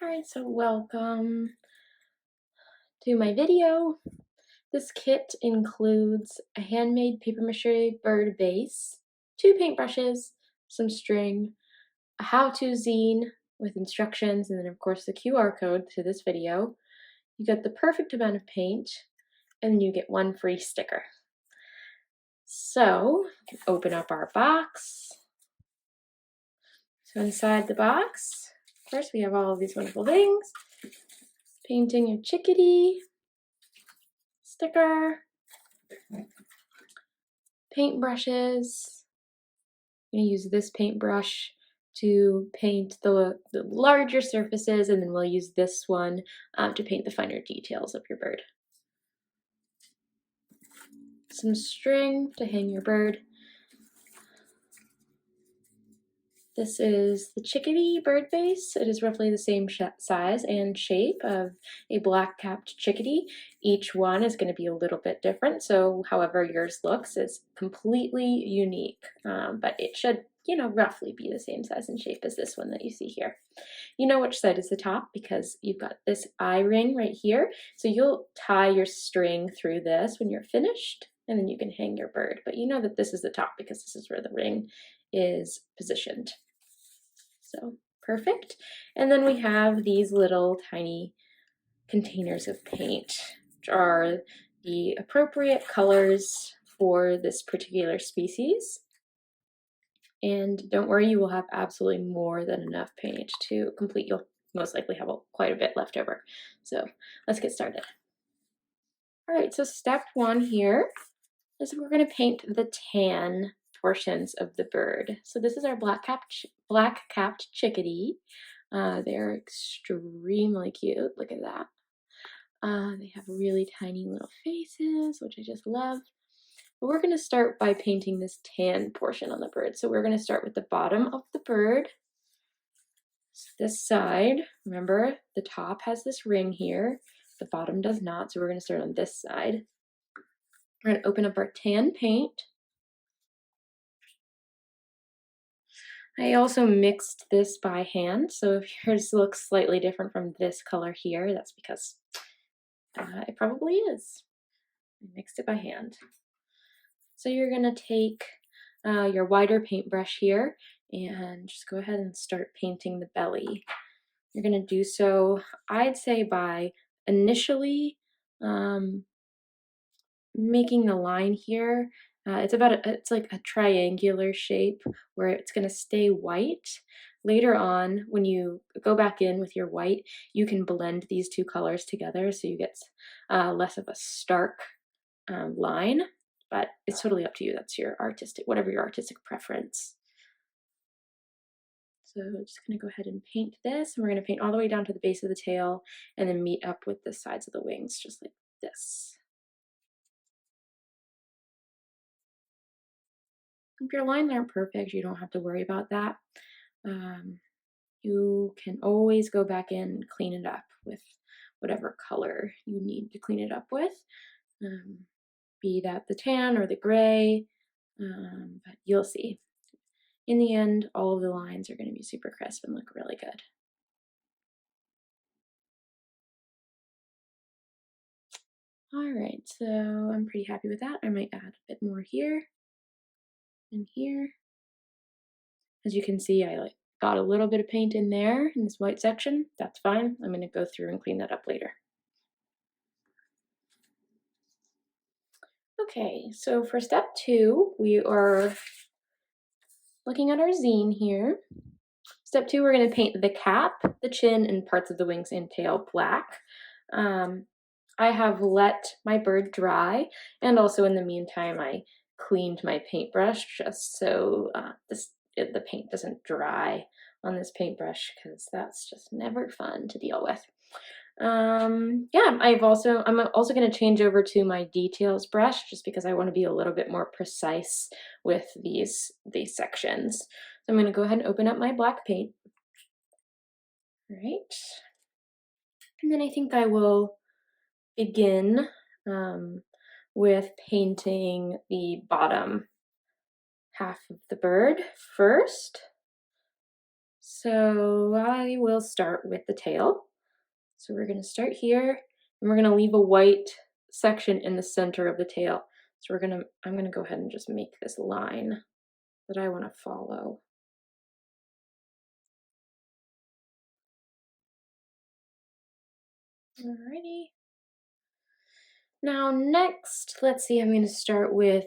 Alright, so welcome to my video. This kit includes a handmade paper mache bird base, 2 paintbrushes, some string, a how-to zine with instructions, and then of course the QR code to this video. You get the perfect amount of paint, and then you get 1 free sticker. So, open up our box. So inside the box, of course, we have all of these wonderful things. Painting a chickadee, sticker, paintbrushes. I'm going to use this paintbrush to paint the larger surfaces, and then we'll use this one to paint the finer details of your bird. Some string to hang your bird. This is the chickadee bird base. It is roughly the same size and shape of a black-capped chickadee. Each one is going to be a little bit different, so however yours looks is completely unique, but it should, roughly be the same size and shape as this one that you see here. You know which side is the top because you've got this eye ring right here, so you'll tie your string through this when you're finished, and then you can hang your bird, but you know that this is the top because this is where the ring is positioned. So perfect. And then we have these little tiny containers of paint, which are the appropriate colors for this particular species. And don't worry, you will have absolutely more than enough paint to complete. You'll most likely have quite a bit left over. So let's get started. All right, so step 1 here is we're going to paint the tan portions of the bird. So this is our black-capped chickadee. They're extremely cute. Look at that. They have really tiny little faces, which I just love. But we're going to start by painting this tan portion on the bird. So we're going to start with the bottom of the bird. So this side, remember, the top has this ring here. The bottom does not, so we're going to start on this side. We're going to open up our tan paint. I also mixed this by hand, so if yours looks slightly different from this color here, that's because it probably is. I mixed it by hand. So you're going to take your wider paintbrush here and just go ahead and start painting the belly. You're going to do so, I'd say, by initially making the line here. It's like a triangular shape where it's going to stay white. Later on, when you go back in with your white, you can blend these 2 colors together so you get less of a stark line, but it's totally up to you. That's whatever your artistic preference. So I'm just going to go ahead and paint this, and we're going to paint all the way down to the base of the tail and then meet up with the sides of the wings, just like this. If your lines aren't perfect, you don't have to worry about that. You can always go back in and clean it up with whatever color you need to clean it up with, be that the tan or the gray, but you'll see. In the end, all of the lines are going to be super crisp and look really good. All right, so I'm pretty happy with that. I might add a bit more here and here. As you can see, I got a little bit of paint in there in this white section. That's fine. I'm going to go through and clean that up later. Okay, so for step 2, we are looking at our zine here. Step 2, we're going to paint the cap, the chin, and parts of the wings and tail black. I have let my bird dry, and also in the meantime, I cleaned my paintbrush just so the paint doesn't dry on this paintbrush, because that's just never fun to deal with. Yeah, I'm also going to change over to my details brush just because I want to be a little bit more precise with these sections. So I'm going to go ahead and open up my black paint. All right. And then I think I will begin with painting the bottom half of the bird first. So I will start with the tail. So we're going to start here and we're going to leave a white section in the center of the tail. So I'm going to go ahead and just make this line that I want to follow. Alrighty. Now next, let's see, I'm going to start with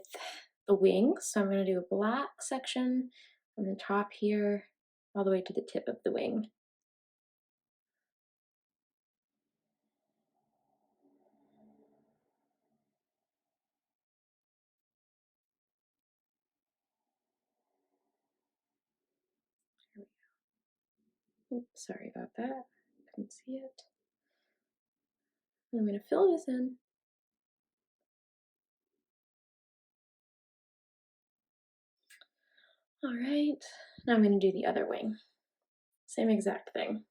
the wings. So I'm going to do a black section from the top here all the way to the tip of the wing. Oops, sorry about that. Couldn't see it. I'm going to fill this in. All right, now I'm going to do the other wing. Same exact thing.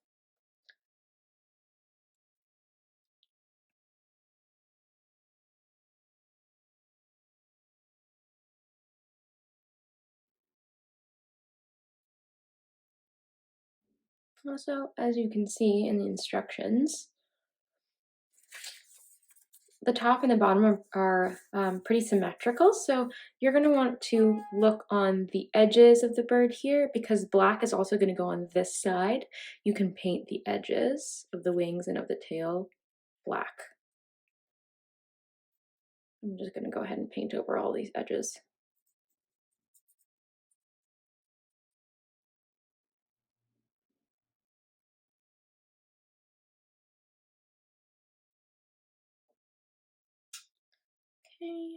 Also, as you can see in the instructions, the top and the bottom are pretty symmetrical, so you're going to want to look on the edges of the bird here because black is also going to go on this side. You can paint the edges of the wings and of the tail black. I'm just going to go ahead and paint over all these edges. Okay.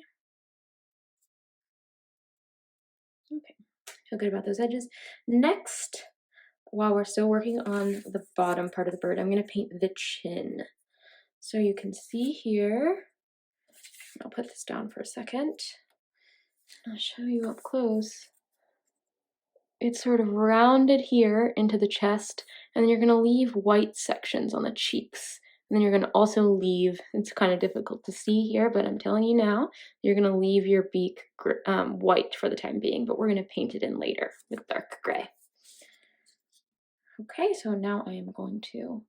Okay, feel good about those edges. Next, while we're still working on the bottom part of the bird, I'm going to paint the chin. So you can see here, I'll put this down for a second. I'll show you up close. It's sort of rounded here into the chest, and then you're going to leave white sections on the cheeks. And then you're going to also leave, it's kind of difficult to see here, but I'm telling you now, you're going to leave your beak white for the time being, but we're going to paint it in later with dark gray. Okay, so now I am going to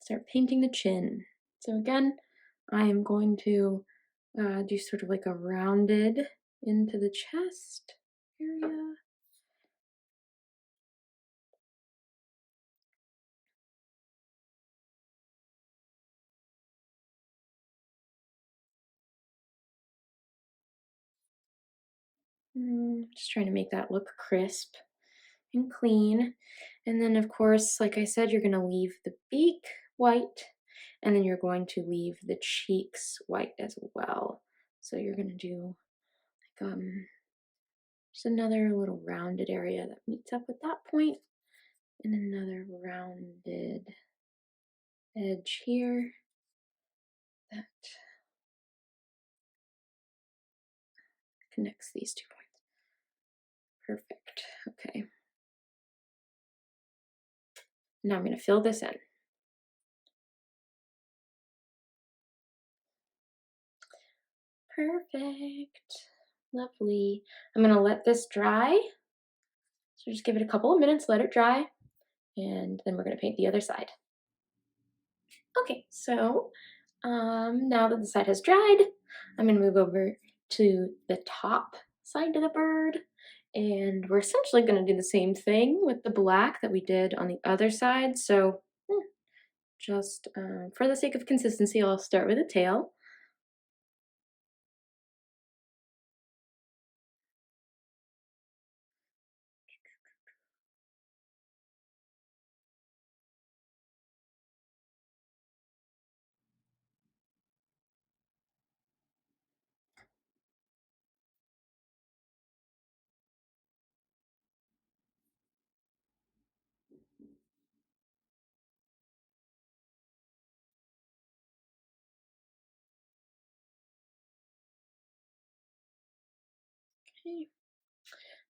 start painting the chin. So again, I am going to do sort of like a rounded into the chest area. Just trying to make that look crisp and clean. And then of course, like I said, you're gonna leave the beak white and then you're going to leave the cheeks white as well. So you're gonna do like just another little rounded area that meets up with that point and another rounded edge here that connects these 2 points. Perfect. Okay. Now I'm going to fill this in. Perfect. Lovely. I'm going to let this dry. So just give it a couple of minutes, let it dry, and then we're going to paint the other side. Okay, so now that the side has dried, I'm going to move over to the top side of the bird. And we're essentially going to do the same thing with the black that we did on the other side. So just for the sake of consistency, I'll start with the tail. Okay.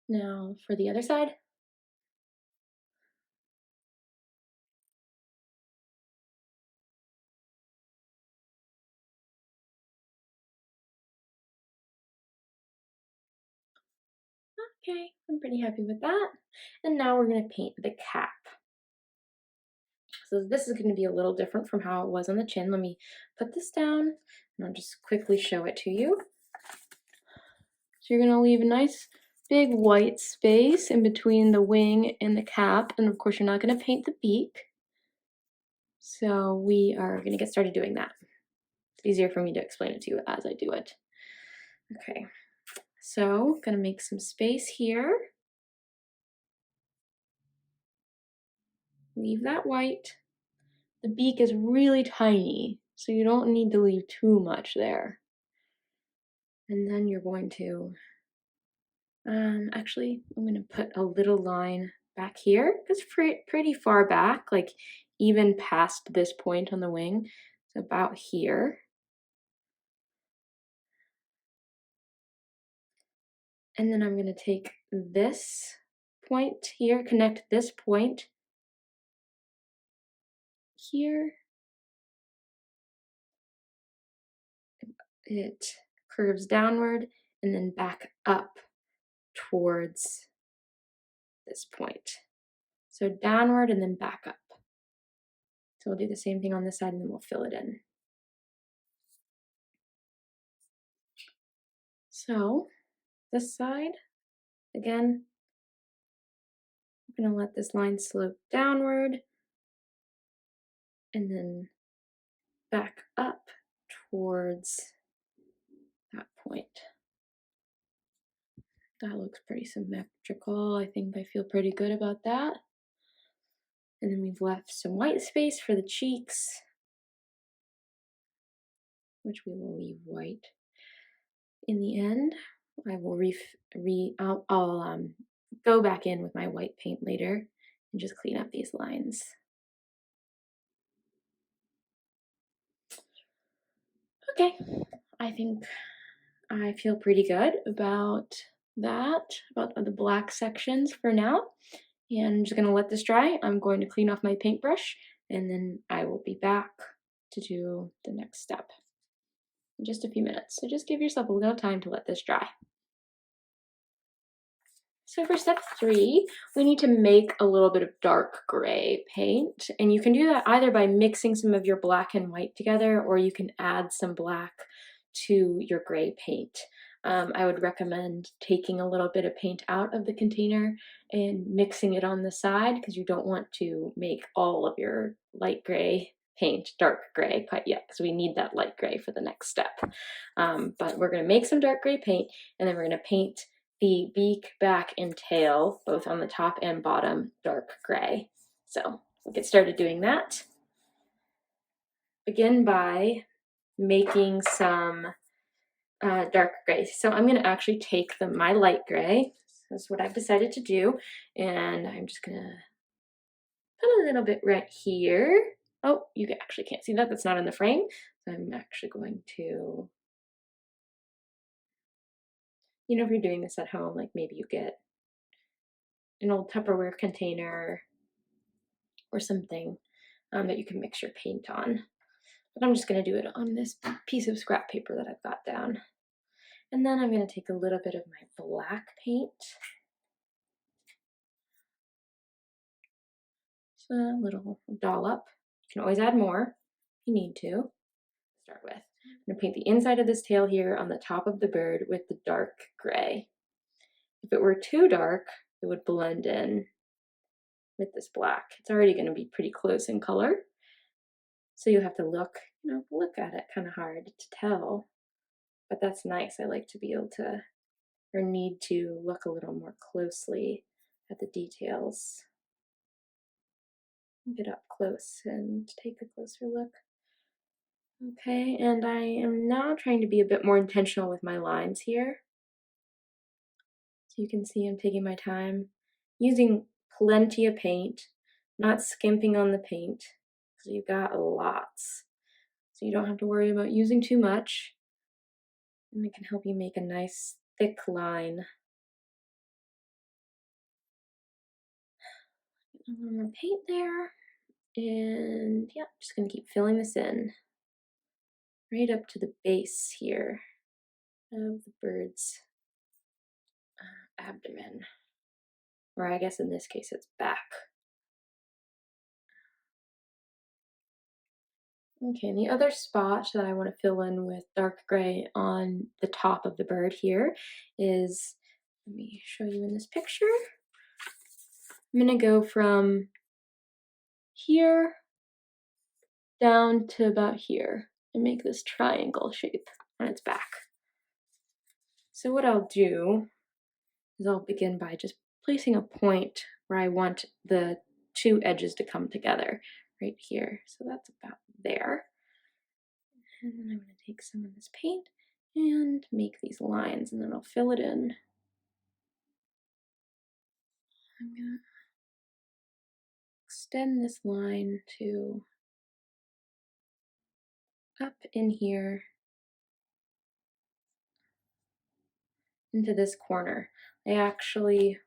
Now for the other side. Okay, I'm pretty happy with that. And now we're going to paint the cap. So this is going to be a little different from how it was on the chin. Let me put this down and I'll just quickly show it to you. So you're going to leave a nice big white space in between the wing and the cap. And of course, you're not going to paint the beak. So we are going to get started doing that. It's easier for me to explain it to you as I do it. Okay, so I'm going to make some space here. Leave that white. The beak is really tiny, so you don't need to leave too much there. And then you're going to, actually, I'm going to put a little line back here. It's pretty far back, like even past this point on the wing. It's about here. And then I'm going to take this point here, connect this point here. It curves downward and then back up towards this point. So downward and then back up. So we'll do the same thing on this side and then we'll fill it in. So this side, again, I'm going to let this line slope downward and then back up towards that point. That looks pretty symmetrical. I think I feel pretty good about that. And then we've left some white space for the cheeks, which we will leave white. In the end, I will I'll go back in with my white paint later and just clean up these lines. Okay, I think I feel pretty good about that, about the black sections for now. And I'm just gonna let this dry. I'm going to clean off my paintbrush and then I will be back to do the next step in just a few minutes. So just give yourself a little time to let this dry. So for step 3, we need to make a little bit of dark gray paint. And you can do that either by mixing some of your black and white together, or you can add some black to your gray paint. I would recommend taking a little bit of paint out of the container and mixing it on the side because you don't want to make all of your light gray paint dark gray quite yet because we need that light gray for the next step. But we're going to make some dark gray paint and then we're going to paint the beak, back, and tail, both on the top and bottom, dark gray. So we'll get started doing that. Begin by making some dark gray. So I'm going to actually take my light gray. That's what I've decided to do. And I'm just going to put a little bit right here. Oh, you actually can't see that. That's not in the frame. So I'm actually going to, you know, if you're doing this at home, like maybe you get an old Tupperware container or something that you can mix your paint on. But I'm just going to do it on this piece of scrap paper that I've got down. And then I'm going to take a little bit of my black paint. Just a little dollop. You can always add more if you need to. Start with. I'm going to paint the inside of this tail here on the top of the bird with the dark gray. If it were too dark, it would blend in with this black. It's already going to be pretty close in color. So you have to look at it kind of hard to tell. But that's nice. I like to be able to, or need to look a little more closely at the details. Get up close and take a closer look. Okay, and I am now trying to be a bit more intentional with my lines here. So you can see I'm taking my time, using plenty of paint, not skimping on the paint, because you've got lots. So you don't have to worry about using too much. And it can help you make a nice thick line. A little more paint there. And yeah, just gonna keep filling this in right up to the base here of the bird's abdomen, or I guess in this case it's back. Okay, and the other spot that I want to fill in with dark gray on the top of the bird here is, let me show you in this picture. I'm going to go from here down to about here and make this triangle shape on its back. So what I'll do is I'll begin by just placing a point where I want the two edges to come together right here. So that's about there. And then I'm going to take some of this paint and make these lines, and then I'll fill it in. I'm going to extend this line to up in here into this corner. I actually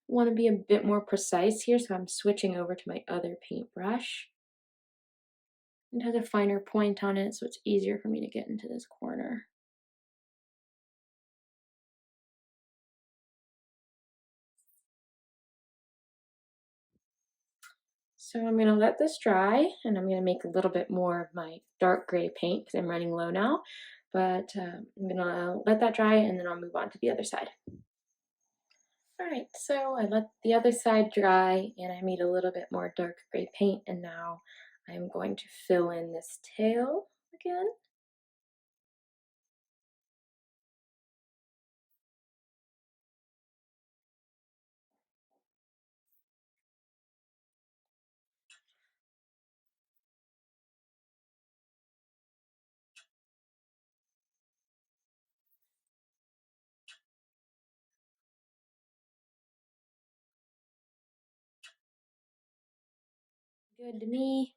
want to be a bit more precise here, so I'm switching over to my other paintbrush. It has a finer point on it, so it's easier for me to get into this corner. So I'm going to let this dry, and I'm going to make a little bit more of my dark gray paint because I'm running low now. But I'm going to let that dry, and then I'll move on to the other side. All right, so I let the other side dry, and I made a little bit more dark gray paint, and now I'm going to fill in this tail again. Good to me.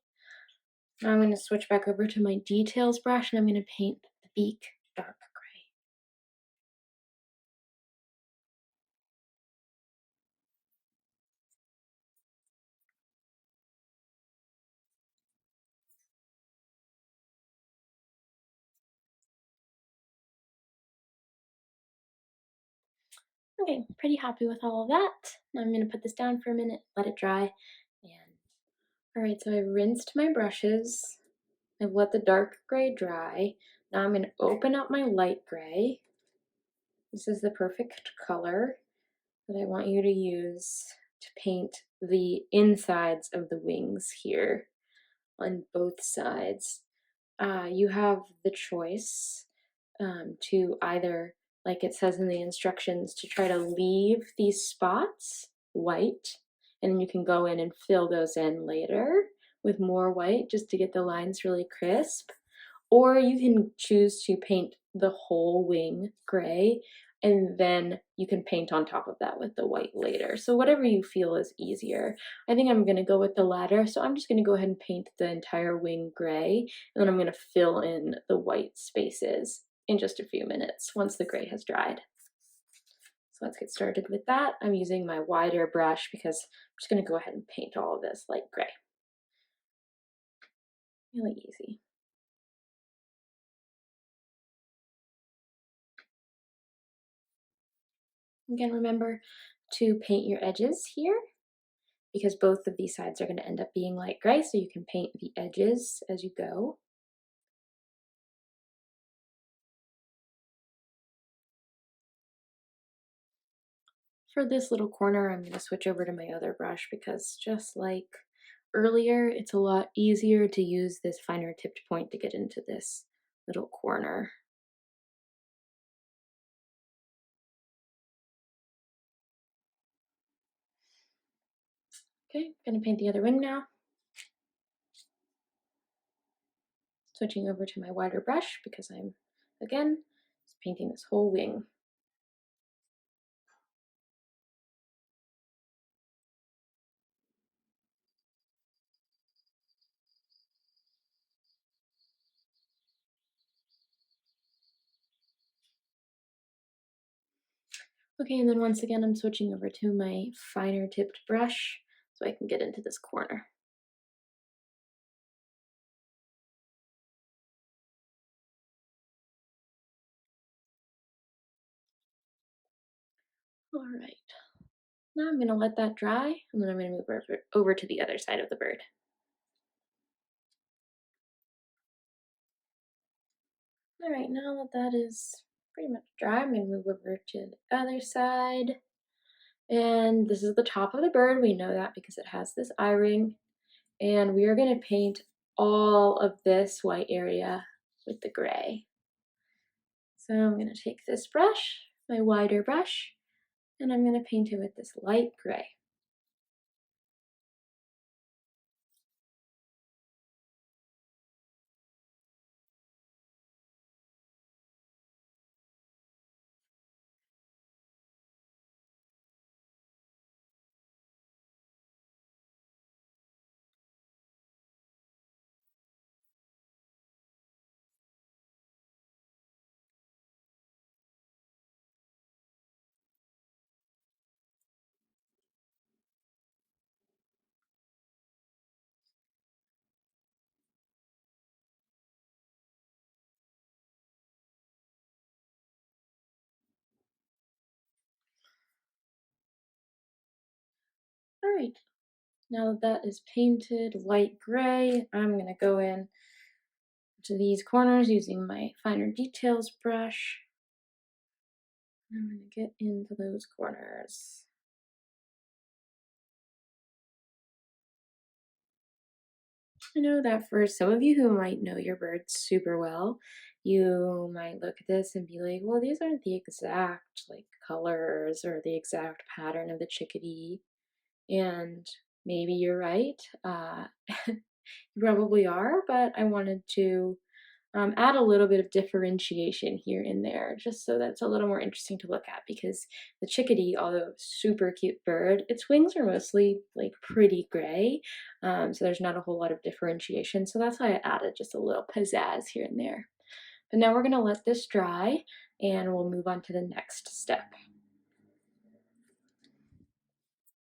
Now I'm going to switch back over to my details brush, and I'm going to paint the beak dark gray. Okay, pretty happy with all of that. Now I'm going to put this down for a minute, let it dry. And all right, so I've rinsed my brushes. I've let the dark gray dry. Now I'm going to open up my light gray. This is the perfect color that I want you to use to paint the insides of the wings here on both sides. You have the choice to either, like it says in the instructions, to try to leave these spots white, and then you can go in and fill those in later with more white just to get the lines really crisp. Or you can choose to paint the whole wing gray, and then you can paint on top of that with the white later. So whatever you feel is easier. I think I'm gonna go with the latter, so I'm just gonna go ahead and paint the entire wing gray, and then I'm gonna fill in the white spaces in just a few minutes once the gray has dried. So let's get started with that. I'm using my wider brush because I'm just gonna go ahead and paint all of this light gray. Really easy. Again, remember to paint your edges here because both of these sides are going to end up being light gray, so you can paint the edges as you go. For this little corner, I'm going to switch over to my other brush because just like earlier, it's a lot easier to use this finer tipped point to get into this little corner. Okay, I'm going to paint the other wing now. Switching over to my wider brush because I'm, again, just painting this whole wing. Okay, and then once again, I'm switching over to my finer tipped brush so I can get into this corner. All right, now I'm gonna let that dry, and then I'm gonna move over to the other side of the bird. All right, now that that is pretty much dry, I'm gonna move over to the other side. And this is the top of the bird. We know that because it has this eye ring. And we are gonna paint all of this white area with the gray. So I'm gonna take this brush, my wider brush, and I'm gonna paint it with this light gray. All right, now that that is painted light gray, I'm gonna go in to these corners using my finer details brush. I'm gonna get into those corners. I know that for some of you who might know your birds super well, you might look at this and be like, well, these aren't the exact like colors or the exact pattern of the chickadee. And maybe you're right. You probably are, but I wanted to add a little bit of differentiation here and there, just so that's a little more interesting to look at because the chickadee, although super cute bird, its wings are mostly like pretty gray, so there's not a whole lot of differentiation. So that's why I added just a little pizzazz here and there. But now we're gonna let this dry and we'll move on to the next step.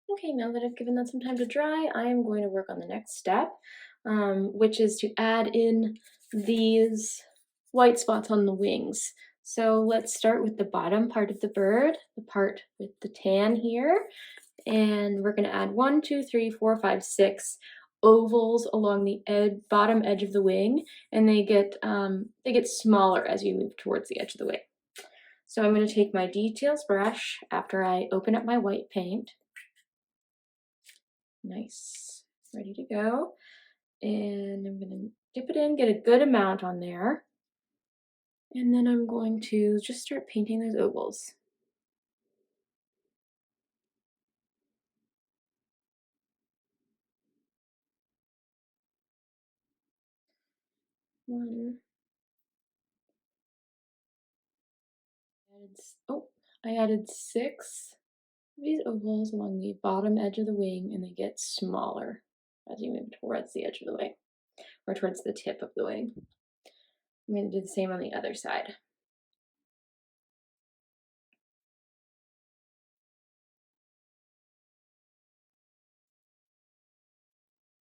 Okay, now that I've given that some time to dry, I am going to work on the next step, which is to add in these white spots on the wings. So let's start with the bottom part of the bird, the part with the tan here, and we're going to add 1, 2, 3, 4, 5, 6 ovals along the bottom edge of the wing, and they get smaller as you move towards the edge of the wing. So I'm going to take my details brush after I open up my white paint. Nice, ready to go. And I'm gonna dip it in, get a good amount on there. And then I'm going to just start painting those ovals. One, oh, I added 6 of these ovals along the bottom edge of the wing, and they get smaller as you move towards the edge of the wing, or towards the tip of the wing. I'm gonna do the same on the other side.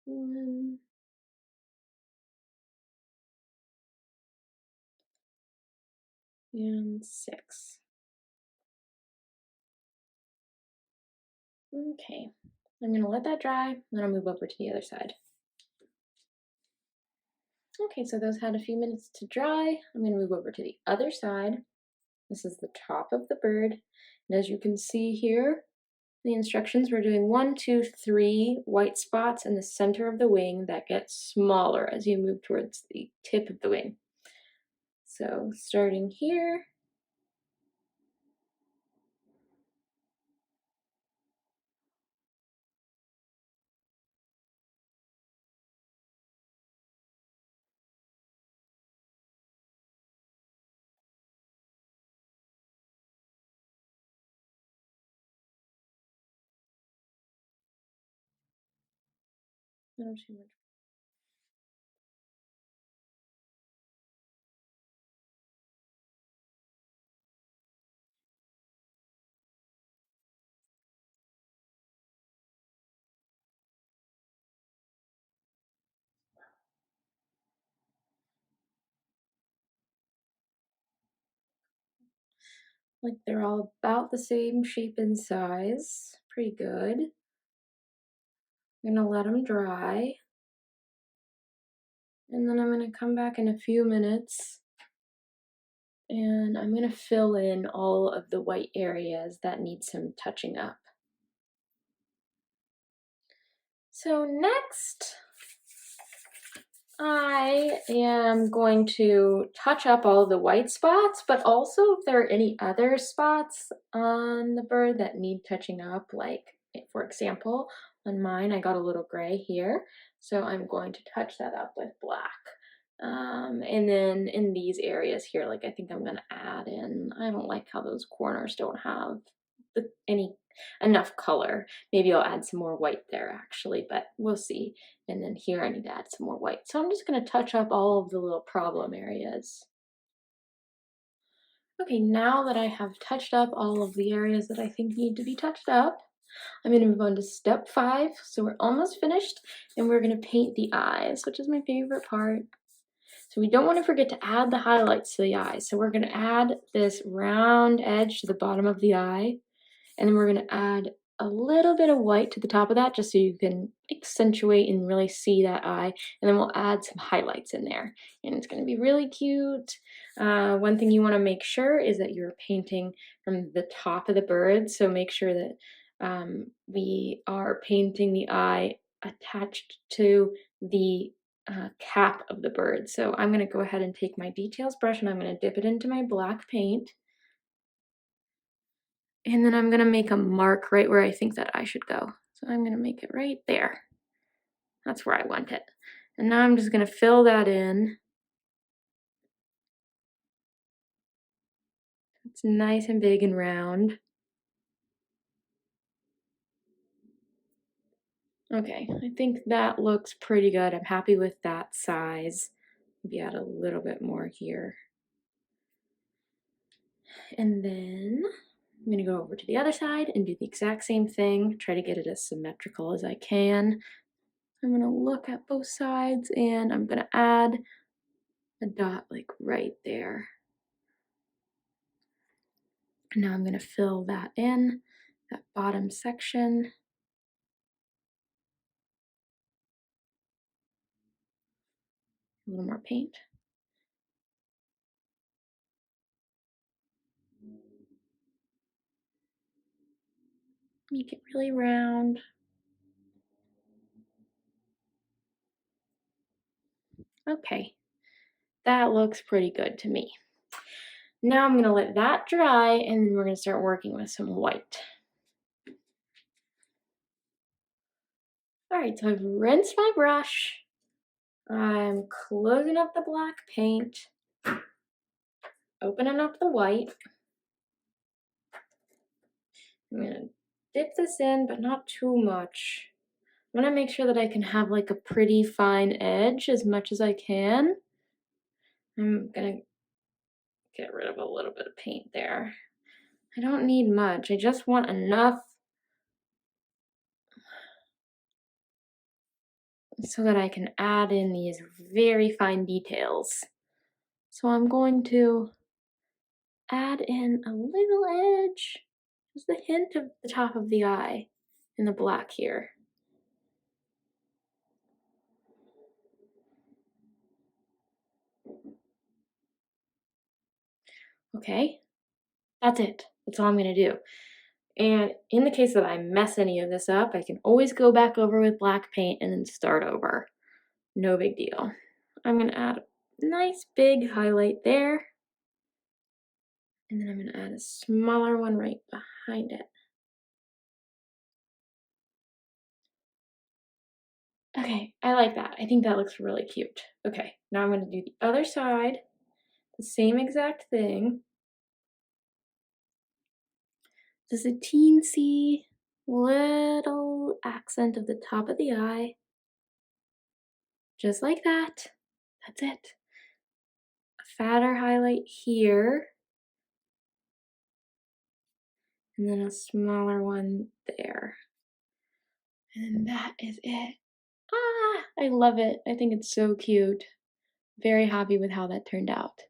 One, and 6. Okay, I'm gonna let that dry, then I'll move over to the other side. Okay, so those had a few minutes to dry. I'm going to move over to the other side. This is the top of the bird. And as you can see here, the instructions, we're doing 1, 2, 3 white spots in the center of the wing that get smaller as you move towards the tip of the wing. So starting here, not too much. Like they're all about the same shape and size. Pretty good. I'm gonna let them dry. And then I'm gonna come back in a few minutes and I'm gonna fill in all of the white areas that need some touching up. So next, I am going to touch up all of the white spots, but also if there are any other spots on the bird that need touching up, like for example, on mine I got a little gray here, so I'm going to touch that up with black. And then in these areas here, like I think I'm gonna add in, I don't like how those corners don't have any enough color. Maybe I'll add some more white there actually, but we'll see. And then here I need to add some more white. So I'm just gonna touch up all of the little problem areas. Okay, now that I have touched up all of the areas that I think need to be touched up, I'm gonna move on to step 5. So we're almost finished and we're gonna paint the eyes, which is my favorite part. So we don't want to forget to add the highlights to the eyes. So we're going to add this round edge to the bottom of the eye. And then we're going to add a little bit of white to the top of that just so you can accentuate and really see that eye. And then we'll add some highlights in there. And it's going to be really cute. One thing you want to make sure is that you're painting from the top of the bird. So make sure that we are painting the eye attached to the cap of the bird. So I'm going to go ahead and take my details brush and I'm going to dip it into my black paint. And then I'm going to make a mark right where I think that eye should go. So I'm going to make it right there. That's where I want it. And now I'm just going to fill that in. It's nice and big and round. Okay, I think that looks pretty good. I'm happy with that size. Maybe add a little bit more here. And then I'm going to go over to the other side and do the exact same thing. Try to get it as symmetrical as I can. I'm going to look at both sides and I'm going to add a dot like right there. And now I'm going to fill that in, that bottom section. A little more paint. Make it really round. Okay, that looks pretty good to me. Now I'm going to let that dry and then we're going to start working with some white. All right, so I've rinsed my brush. I'm closing up the black paint, opening up the white. I'm going to dip this in, but not too much. I want to make sure that I can have like a pretty fine edge as much as I can. I'm going to get rid of a little bit of paint there. I don't need much. I just want enough so that I can add in these very fine details. So I'm going to add in a little edge, just a hint of the top of the eye in the black here. Okay, that's it. That's all I'm going to do. And in the case that I mess any of this up, I can always go back over with black paint and then start over. No big deal. I'm going to add a nice big highlight there. And then I'm going to add a smaller one right behind it. Okay, I like that. I think that looks really cute. Okay, now I'm going to do the other side, the same exact thing. Just a teensy little accent of the top of the eye. Just like that. That's it. A fatter highlight here. And then a smaller one there. And that is it. Ah, I love it. I think it's so cute. Very happy with how that turned out.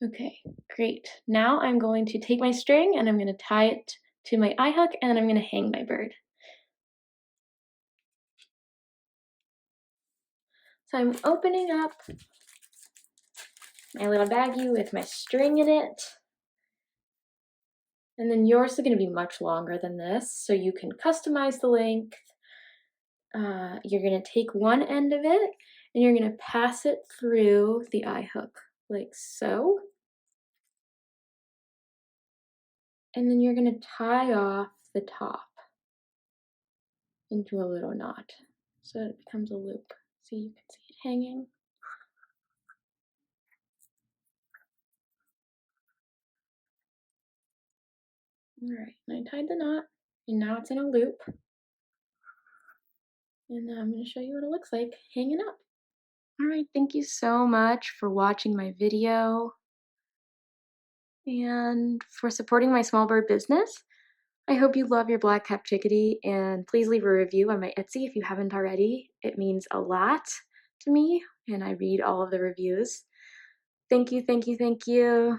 Okay, great. Now I'm going to take my string and I'm going to tie it to my eye hook and then I'm going to hang my bird. So I'm opening up my little baggie with my string in it. And then yours is going to be much longer than this, so you can customize the length. You're going to take one end of it and you're going to pass it through the eye hook, like so. And then you're going to tie off the top into a little knot so that it becomes a loop. So you can see it hanging. All right, and I tied the knot, and now it's in a loop. And I'm going to show you what it looks like hanging up. All right, thank you so much for watching my video and for supporting my small bird business. I hope you love your black-capped chickadee, and please leave a review on my Etsy if you haven't already. It means a lot to me, and I read all of the reviews. Thank you, thank you, thank you.